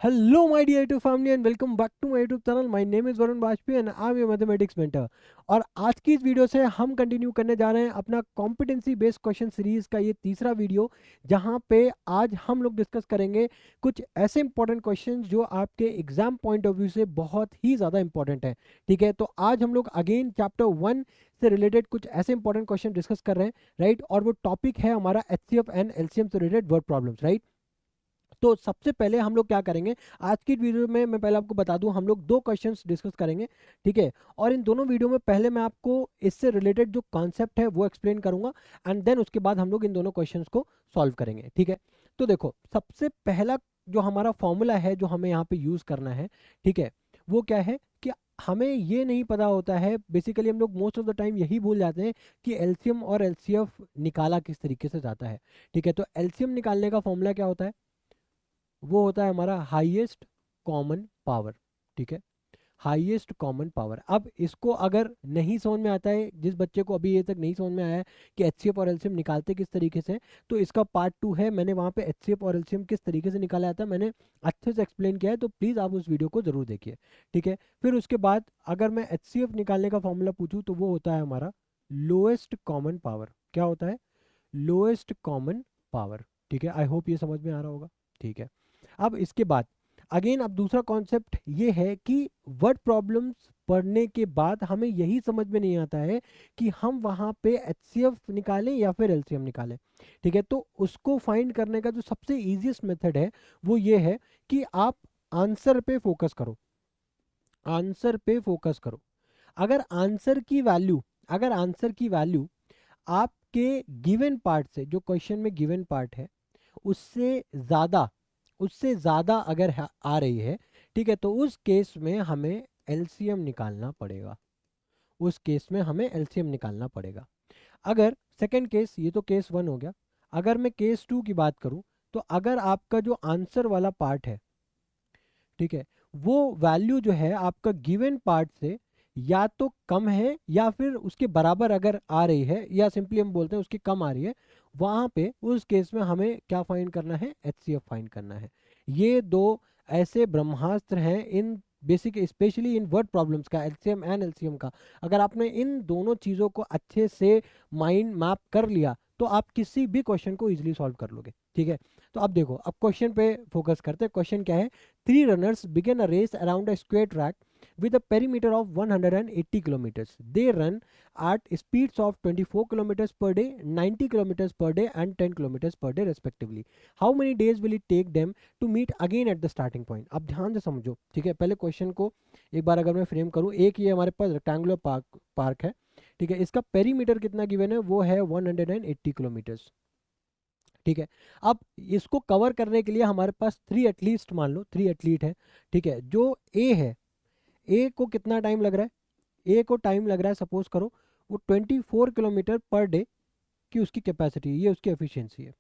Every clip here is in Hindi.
Hello, my dear YouTube family, and welcome back to my YouTube channel. My name is Varun Bajpayee and I'm your mathematics mentor. और आज की इस वीडियो से हम कंटिन्यू करने जा रहे हैं अपना कॉम्पिटेंसी बेस्ड क्वेश्चन सीरीज का ये तीसरा वीडियो, जहां पे आज हम लोग डिस्कस करेंगे कुछ ऐसे इंपॉर्टेंट क्वेश्चंस जो आपके एग्जाम पॉइंट ऑफ व्यू से बहुत ही ज़्यादा इंपॉर्टेंट है। ठीक है, तो आज हम लोग अगेन चैप्टर 1 से रिलेटेड कुछ ऐसे इंपॉर्टेंट क्वेश्चन डिस्कस कर रहे हैं, राइट। और वो टॉपिक है हमारा एचसीएफ एंड एलसीएम से रिलेटेड वर्ड प्रॉब्लम्स, राइट। तो सबसे पहले हम लोग क्या करेंगे आज की वीडियो में, मैं पहले आपको बता दूं, हम लोग दो क्वेश्चंस डिस्कस करेंगे, ठीक है। और इन दोनों वीडियो में पहले मैं आपको इससे रिलेटेड जो कॉन्सेप्ट है वो एक्सप्लेन करूंगा, एंड देन उसके बाद हम लोग इन दोनों क्वेश्चंस को सॉल्व करेंगे, ठीक है। तो देखो, सबसे पहला जो हमारा फॉर्मूला है जो हमें यहाँ पे यूज करना है, ठीक है, वो क्या है कि हमें ये नहीं पता होता है, बेसिकली हम लोग मोस्ट ऑफ द टाइम यही भूल जाते हैं कि एलसीएम और एलसीएफ निकाला किस तरीके से जाता है, ठीक है। तो एलसीएम निकालने का फॉर्मूला क्या होता है? वो होता है हमारा हाईएस्ट कॉमन पावर, ठीक है, हाईएस्ट कॉमन पावर। अब इसको अगर नहीं समझ में आता है, जिस बच्चे को अभी ये तक नहीं समझ में आया है कि एचसीएफ और एलसीएम निकालते किस तरीके से, तो इसका पार्ट 2 है, मैंने वहाँ पे एचसीएफ और एलसीएम किस तरीके से निकाला जाता है मैंने अच्छे से एक्सप्लेन किया है, तो प्लीज़ आप उस वीडियो को जरूर देखिए, ठीक है। फिर उसके बाद अगर मैं एचसीएफ निकालने का फॉर्मूला पूछूँ तो वो होता है हमारा लोएस्ट कॉमन पावर। क्या होता है? लोएस्ट कॉमन पावर, ठीक है। आई होप ये समझ में आ रहा होगा, ठीक है। अब इसके बाद अगेन अब दूसरा कॉन्सेप्ट ये है कि वर्ड प्रॉब्लम्स पढ़ने के बाद हमें यही समझ में नहीं आता है कि हम वहाँ पे एचसीएफ निकालें या फिर एलसीएम निकालें, ठीक है। तो उसको फाइंड करने का जो सबसे इजीएस्ट मेथड है वो ये है कि आप आंसर पे फोकस करो, आंसर पे फोकस करो। अगर आंसर की वैल्यू, अगर आंसर की वैल्यू आपके गिवन पार्ट से, जो क्वेश्चन में गिवन पार्ट है, उससे ज़्यादा, उससे ज़्यादा अगर आ रही है, ठीक है, तो उस केस में हमें एलसीएम निकालना पड़ेगा, उस केस में हमें एलसीएम निकालना पड़ेगा। अगर सेकंड केस, ये तो केस 1 हो गया, अगर मैं केस 2 की बात करूं, तो अगर आपका जो आंसर वाला पार्ट है, ठीक है, वो वैल्यू जो है आपका गिवन पार्ट से या तो कम है या फिर उसके बराबर अगर आ रही है, या सिंपली हम बोलते हैं उसकी कम आ रही है, वहां पे उस केस में हमें क्या फाइंड करना है? एचसीएफ फाइंड करना है। ये दो ऐसे ब्रह्मास्त्र हैं in basic, specially in word problems का, एलसीएम एंड एलसीएम का। अगर आपने इन दोनों चीज़ों को अच्छे से माइंड मैप कर लिया तो आप किसी भी क्वेश्चन को इजीली सॉल्व कर लोगे, ठीक है। तो अब देखो, अब क्वेश्चन पे फोकस करते हैं। क्वेश्चन क्या है? Three runners began a race around a square track with a perimeter of 180 kilometers. They run at speeds of 24 kilometers per day, 90 kilometers per day, and 10 kilometers per day, respectively. How many days will it take them to meet again at the starting point? अब ध्यान से समझो, ठीक है। पहले क्वेश्चन को एक बार अगर मैं फ्रेम करूं, एक ये हमारे पास रेक्टेंगुलर पार्क है, ठीक है। इसका पेरीमीटर कितना गिवन है? वो है 180 किलोमीटर्स, ठीक है। अब इसको कवर करने के लिए हमारे पास 3 एटलीस्ट, मान लो 3 एथलीट है, ठीक है। जो ए है, ए को कितना टाइम लग रहा है? ए को टाइम लग रहा है, सपोज करो वो 24 किलोमीटर पर डे की उसकी कैपेसिटी, ये उसकी एफिशिएंसी है,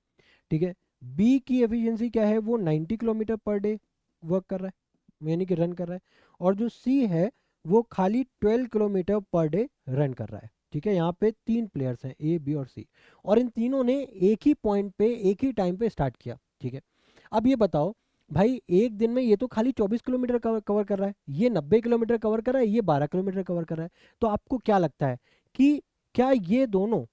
ठीक है। बी की एफिशिएंसी क्या है? वो 90 किलोमीटर पर डे वर्क कर रहा है, यानी कि रन कर रहा है। और जो सी है वो खाली 12 किलोमीटर पर डे रन कर रहा है, ठीक है। यहाँ पे 3 प्लेयर्स हैं, ए बी और सी, और इन तीनों ने एक ही पॉइंट पे एक ही टाइम पे स्टार्ट किया, ठीक है। अब ये बताओ भाई, एक दिन में ये तो खाली 24 किलोमीटर कवर कर रहा है, ये 90 किलोमीटर कवर कर रहा है, ये 12 किलोमीटर कवर कर रहा है। तो आपको क्या लगता है कि क्या ये दोनों,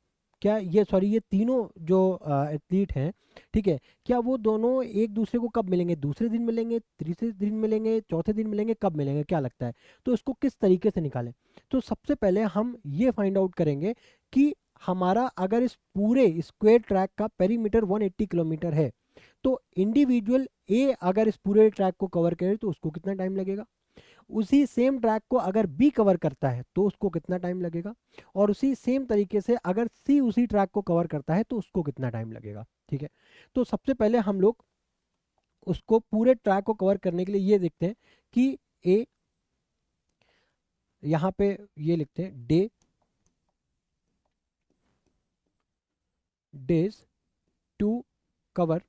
क्या ये, सॉरी, ये तीनों जो एथलीट हैं, ठीक है, क्या वो दोनों एक दूसरे को कब मिलेंगे? दूसरे दिन मिलेंगे, तीसरे दिन मिलेंगे, चौथे दिन मिलेंगे, कब मिलेंगे? क्या लगता है? तो इसको किस तरीके से निकालें? तो सबसे पहले हम ये फाइंड आउट करेंगे कि हमारा अगर इस पूरे स्क्वायर ट्रैक का पेरीमीटर 180 किलोमीटर है, तो इंडिविजुअल ए अगर इस पूरे ट्रैक को कवर करे तो उसको कितना टाइम लगेगा, उसी सेम ट्रैक को अगर बी कवर करता है तो उसको कितना टाइम लगेगा, और उसी सेम तरीके से अगर सी उसी ट्रैक को कवर करता है तो उसको कितना टाइम लगेगा, ठीक है। तो सबसे पहले हम लोग उसको पूरे ट्रैक को कवर करने के लिए ये देखते हैं कि ए, यहाँ पे ये लिखते हैं day, days to cover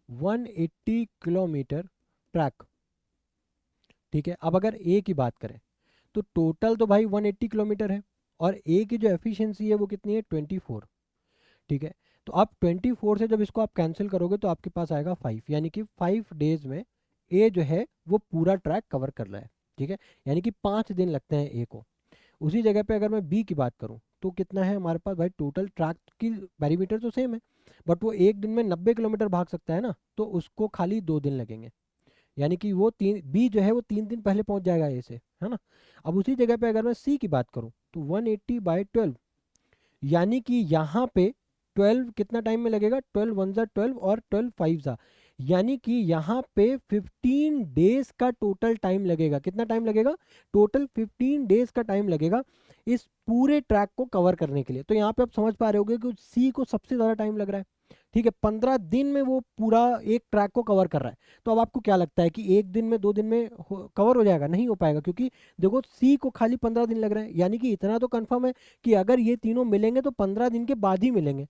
180 kilometre track, ठीक है। अब अगर ए की बात करें तो टोटल तो भाई 180 किलोमीटर है, और ए की जो एफिशिएंसी है वो कितनी है? 24, ठीक है। तो आप 24 से जब इसको आप कैंसिल करोगे तो आपके पास आएगा 5, यानी कि 5 डेज में ए जो है वो पूरा ट्रैक कवर कर रहा है, ठीक है, यानी कि 5 दिन लगते हैं ए को। उसी जगह पे अगर मैं बी की बात करूं तो कितना है हमारे पास भाई, टोटल ट्रैक की पेरीमीटर तो सेम है, बट वो एक दिन में 90 किलोमीटर भाग सकता है ना, तो उसको खाली 2 दिन लगेंगे, यानी कि वो तीन, बी जो है वो 3 दिन पहले पहुंच जाएगा ए से, है ना। अब उसी जगह पे अगर मैं सी की बात करूं तो 180/12, यानी कि यहाँ पे 12 कितना टाइम में लगेगा, 12 वन ज़ा 12 और 12 फाइव ज़ा, यानी कि यहाँ पे 15 डेज का टोटल टाइम लगेगा। कितना टाइम लगेगा, टोटल 15 डेज का टाइम लगेगा इस पूरे ट्रैक को कवर करने के लिए। तो यहाँ पे आप समझ पा रहे होगे कि सी को सबसे ज़्यादा टाइम लग रहा है, ठीक है, 15 दिन में वो पूरा एक ट्रैक को कवर कर रहा है। तो अब आपको क्या लगता है कि एक दिन में 2 दिन में कवर हो जाएगा? नहीं हो पाएगा, क्योंकि देखो सी को खाली 15 दिन लग रहे हैं, यानी कि इतना तो कंफर्म है कि अगर ये तीनों मिलेंगे तो 15 दिन के बाद ही मिलेंगे,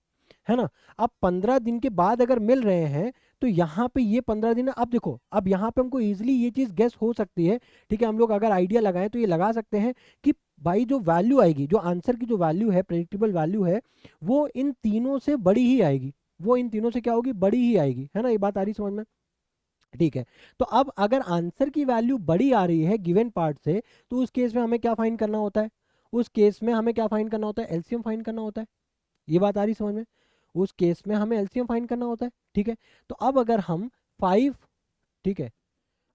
है ना। अब 15 दिन के बाद अगर मिल रहे हैं तो यहाँ पे ये 15 दिन, अब देखो अब यहाँ पे हमको इजीली ये चीज़ गेस हो सकती है, ठीक है, हम लोग अगर आइडिया लगाएं तो ये लगा सकते हैं कि भाई जो वैल्यू आएगी, जो आंसर की जो वैल्यू है, प्रेडिक्टेबल वैल्यू है, वो इन तीनों से बड़ी ही आएगी, वो इन तीनों से क्या होगी, बड़ी ही आएगी, है ना। ये बात आ रही समझ में, ठीक है। तो अब अगर आंसर की वैल्यू बड़ी आ रही है गिवन पार्ट से, तो उस केस में हमें क्या फाइंड करना होता है, उस केस में हमें क्या फाइंड करना होता है, एलसीएम फाइंड करना होता है। ये बात आ रही समझ में, उस केस में हमें एलसीएम फाइंड करना होता है, ठीक है। तो अब अगर हम 5, ठीक है,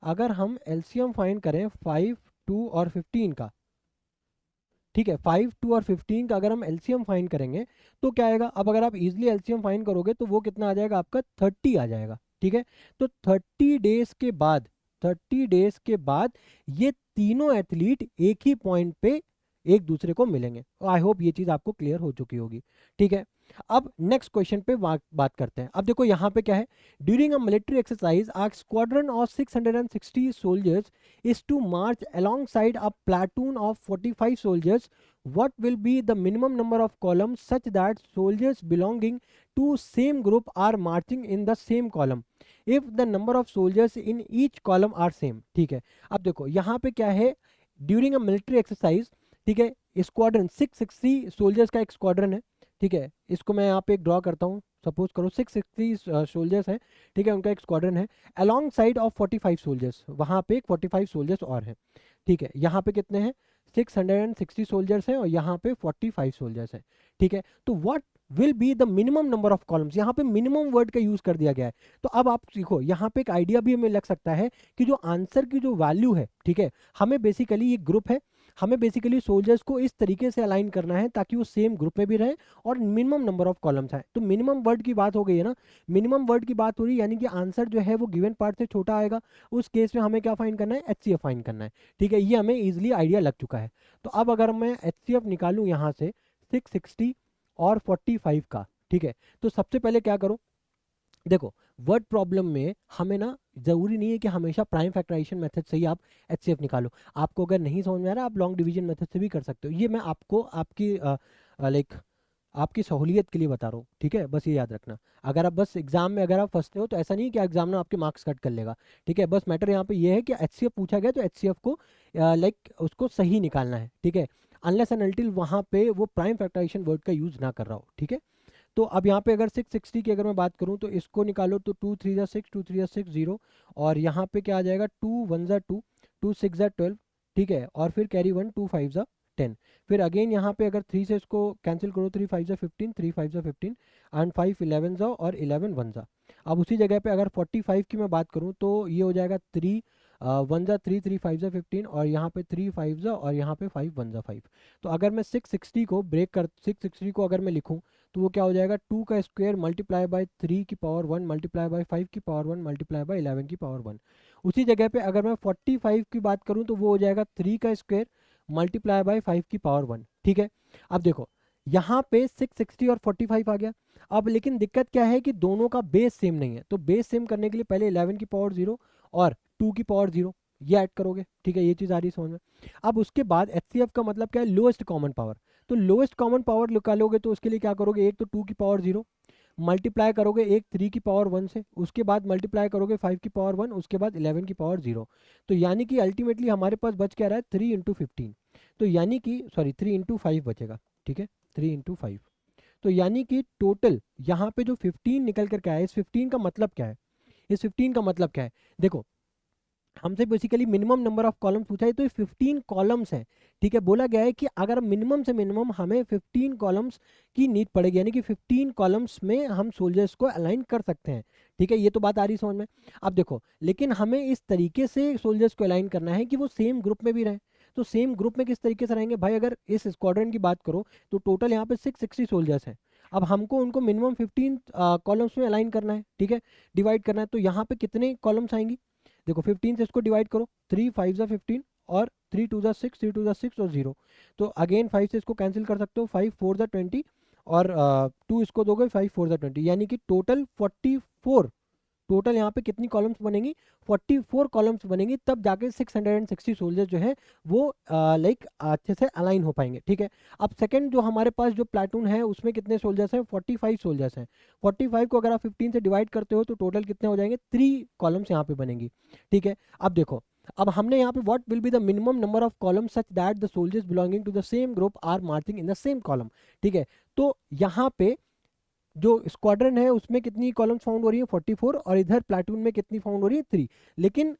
अगर हम एलसीएम फाइंड करें 5, 2 और 15 का, ठीक है, 5, 2 और 15 का अगर हम एलसीएम फाइंड करेंगे तो क्या आएगा, अब अगर आप इजीली एलसीएम फाइंड करोगे तो वो कितना आ जाएगा आपका, 30 आ जाएगा, ठीक है। तो 30 डेज के बाद, 30 डेज के बाद ये तीनों एथलीट एक ही पॉइंट पे एक दूसरे को मिलेंगे। आई होप ये चीज आपको क्लियर हो चुकी होगी, ठीक है। अब नेक्स्ट क्वेश्चन पे बात करते हैं। अब देखो यहाँ पे क्या है, during a military exercise a squadron of 660 soldiers is to march alongside a platoon of 45 soldiers. What will be the minimum number of columns such that soldiers belonging to same group are marching in the same column if the number of soldiers in each column are same? ठीक है, अब देखो यहाँ पे क्या है, ड्यूरिंग अ मिलिट्री एक्सरसाइज, ठीक है, स्क्वाड्रन 660 सोल्जर्स का एक स्क्वाड्रन है, ठीक है। इसको मैं यहाँ पे एक ड्रॉ करता हूँ, सपोज करो 660 सोल्जर्स हैं, ठीक है, उनका एक स्क्वाड्रन है, अलॉन्ग साइड ऑफ 45 सोल्जर्स, वहाँ पे 45 सोल्जर्स और हैं, ठीक है। यहाँ पे कितने हैं, 660 सोल्जर्स हैं और यहाँ पे 45 सोल्जर्स हैं, ठीक है। तो what will be the minimum number of columns, यहाँ पे मिनिमम वर्ड का यूज कर दिया गया है। तो अब आप सीखो, यहाँ पे एक आइडिया भी हमें लग सकता है कि जो आंसर की जो वैल्यू है, ठीक है, हमें बेसिकली ये ग्रुप है, हमें बेसिकली सोल्जर्स को इस तरीके से अलाइन करना है ताकि वो सेम ग्रुप में भी रहे और मिनिमम नंबर ऑफ कॉलम्स है। तो मिनिमम वर्ड की बात हो गई है ना, मिनिमम वर्ड की बात हो रही है, यानी कि आंसर जो है वो गिवन पार्ट से छोटा आएगा। उस केस में हमें क्या फाइंड करना है, एचसीएफ फाइंड करना है, ठीक है। ये हमें इजिली आइडिया लग चुका है। तो अब अगर मैं एचसीएफ निकालूं यहाँ से 660 और 45 का, ठीक है, तो सबसे पहले क्या करो, देखो वर्ड प्रॉब्लम में हमें ना जरूरी नहीं है कि हमेशा प्राइम फैक्टराइजेशन मेथड से ही आप एचसीएफ निकालो। आपको अगर नहीं समझ में आ रहा, आप लॉन्ग डिवीजन मेथड से भी कर सकते हो। ये मैं आपको आपकी लाइक आपकी सहूलियत के लिए बता रहा हूँ, ठीक है, बस ये याद रखना। अगर आप बस एग्जाम में अगर आप फंसते हो तो ऐसा नहीं कि एग्जाम में आपके मार्क्स कट कर लेगा, ठीक है। बस मैटर यहाँ पे ये है कि एचसीएफ पूछा गया तो एचसीएफ को लाइक उसको सही निकालना है, ठीक है, अनलेस एंड अनटिल वहाँ पे वो प्राइम फैक्टराइजेशन वर्ड का यूज ना कर रहा हो, ठीक है। तो अब यहाँ पे अगर 660 की अगर मैं बात करूँ तो इसको निकालो तो 2 3 जा 6, 2 3 जा 6 0, और यहाँ पे क्या आ जाएगा, 2 1 जा 2, 2 6 जा 12, ठीक है, और फिर कैरी 1, 2 5 जा 10। फिर अगेन यहाँ पे अगर 3 से इसको कैंसिल करो, 3 5 जा 15, 3 5 जा 15 एंड 5 11 जा और 11 1 जा। अब उसी जगह पे अगर 45 की मैं बात करूँ तो ये हो जाएगा 3 1 जा 3, 3 5 जा 15 और यहाँ पे 3 5 जा और यहाँ पे 5 1 जा 5। तो अगर मैं 660 को ब्रेक कर 660 को अगर मैं लिखूँ तो वो क्या हो जाएगा, 2 का स्क्वायर मल्टीप्लाई बाय 3 की पावर 1 मल्टीप्लाई बाय 5 की पावर 1 मल्टीप्लाई बाय 11 की पावर 1। उसी जगह पे अगर मैं 45 की बात करूं तो वो हो जाएगा 3 का स्क्वायर मल्टीप्लाई बाय 5 की पावर 1, ठीक है। अब देखो यहाँ पे 660 और 45 आ गया। अब लेकिन दिक्कत क्या है कि दोनों का बेस सेम नहीं है, तो बेस सेम करने के लिए पहले 11 की पावर 0 और 2 की पावर 0 ये ऐड करोगे, ठीक है, ये चीज़ आ रही समझ में। अब उसके बाद एचसीएफ का मतलब क्या है, लोएस्ट कॉमन पावर। तो लोएस्ट कॉमन पावर निकालोगे तो उसके लिए क्या करोगे, एक तो 2 की पावर 0 मल्टीप्लाई करोगे एक 3 की पावर 1 से, उसके बाद मल्टीप्लाई करोगे 5 की पावर 1, उसके बाद 11 की पावर 0। तो यानी कि अल्टीमेटली हमारे पास बच क्या रहा है, 3 इंटू 15। तो यानी कि सॉरी 3 इंटू 5 बचेगा, ठीक है, 3 इंटू 5। तो यानी कि टोटल यहाँ पे जो 15 निकल कर के आया, इस 15 का मतलब क्या है, इस 15 का मतलब क्या है, देखो हमसे basically minimum number of columns पूछा है, तो ये 15 कॉलम्स है। ठीक है, बोला गया है कि अगर मिनिमम से मिनिमम हमें 15 कॉलम्स की नीड पड़ेगी, यानी कि 15 कॉलम्स में हम सोल्जर्स को अलाइन कर सकते हैं। ठीक है, ये तो बात आ रही समझ में। अब देखो, लेकिन हमें इस तरीके से सोल्जर्स को अलाइन करना है कि वो सेम ग्रुप में भी रहें। तो सेम ग्रुप में किस तरीके से रहेंगे भाई? अगर इस स्क्वाड्रन की बात करो तो टोटल यहाँ पे 660 सोल्जर्स हैं। अब हमको उनको मिनिमम 15 कॉलम्स में अलाइन करना है। ठीक है, डिवाइड करना है, तो यहाँ पे कितने कॉलम्स आएंगी? देखो 15 से इसको डिवाइड करो, 3 5 ज़ा 15 और 3 2 ज़ा 6, 3 2 ज़ा 6 और 0। तो अगेन 5 से इसको कैंसिल कर सकते हो, 5 4 ज़ा 20 और 2 इसको दोगे, 5 4 ज़ा 20, यानी कि टोटल 44। टोटल यहाँ पे कितनी कॉलम्स बनेंगी? 44 कॉलम्स बनेंगी, तब जाके 660 सोल्जर्स जो है वो लाइक अच्छे से अलाइन हो पाएंगे। ठीक है, अब सेकंड जो हमारे पास जो प्लाटून है उसमें कितने सोल्जर्स हैं? 45 सोल्जर्स हैं। 45 को अगर आप 15 से डिवाइड करते हो तो टोटल कितने हो जाएंगे? 3 कॉलम्स यहाँ पे बनेंगी। ठीक है, अब देखो, अब हमने यहाँ पे what will be the minimum number of columns such that the soldiers belonging to the same group are marching in the same column. ठीक है, तो यहाँ पे जो स्क्वाड्रन है उसमें कितनी कॉलम्स फाउंड हो रही है? 44, और इधर प्लाटून में कितनी फाउंड हो रही है? 3। लेकिन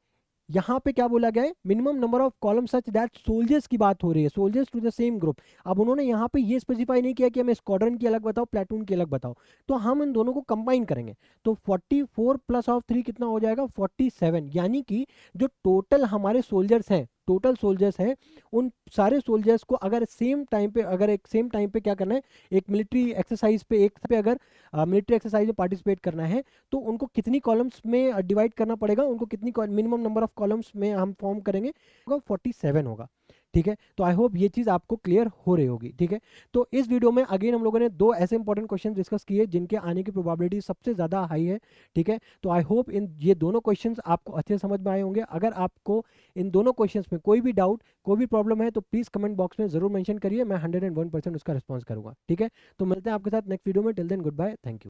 यहाँ पे क्या बोला गया है? Minimum number of column such that soldiers की बात हो रही है, soldiers to the same group. अब उन्होंने यहाँ पे ये स्पेसिफाई नहीं किया कि हमें स्क्वाड्रन की अलग बताओ, प्लाटून की अलग बताओ, तो हम इन दोनों को कंबाइन करेंगे। तो 44 प्लस ऑफ 3 कितना हो जाएगा? 47, यानी कि जो टोटल हमारे सोल्जर्स हैं, टोटल सोल्जर्स हैं, उन सारे सोल्जर्स को अगर सेम टाइम पे, अगर एक सेम टाइम पे क्या करना है, एक मिलिट्री एक्सरसाइज पे, एक पे अगर मिलिट्री एक्सरसाइज में पार्टिसिपेट करना है, तो उनको कितनी कॉलम्स में डिवाइड करना पड़ेगा? उनको कितनी मिनिमम नंबर ऑफ कॉलम्स में हम फॉर्म करेंगे? 47 होगा। ठीक है, तो आई होप ये चीज़ आपको क्लियर हो रही होगी। ठीक है, तो इस वीडियो में अगेन हम लोगों ने 2 ऐसे इंपॉर्टेंट क्वेश्चन डिस्कस किए जिनके आने की प्रोबेबिलिटी सबसे ज़्यादा हाई है। ठीक है, तो आई होप इन ये दोनों क्वेश्चंस आपको अच्छे समझ में आए होंगे। अगर आपको इन दोनों क्वेश्चंस में कोई भी डाउट, कोई भी प्रॉब्लम है, तो प्लीज़ कमेंट बॉक्स में ज़रूर मेंशन करिए, मैं 101% उसका रिस्पॉन्स करूंगा। ठीक है, तो मिलते हैं आपके साथ नेक्स्ट वीडियो में। Till then goodbye, thank you.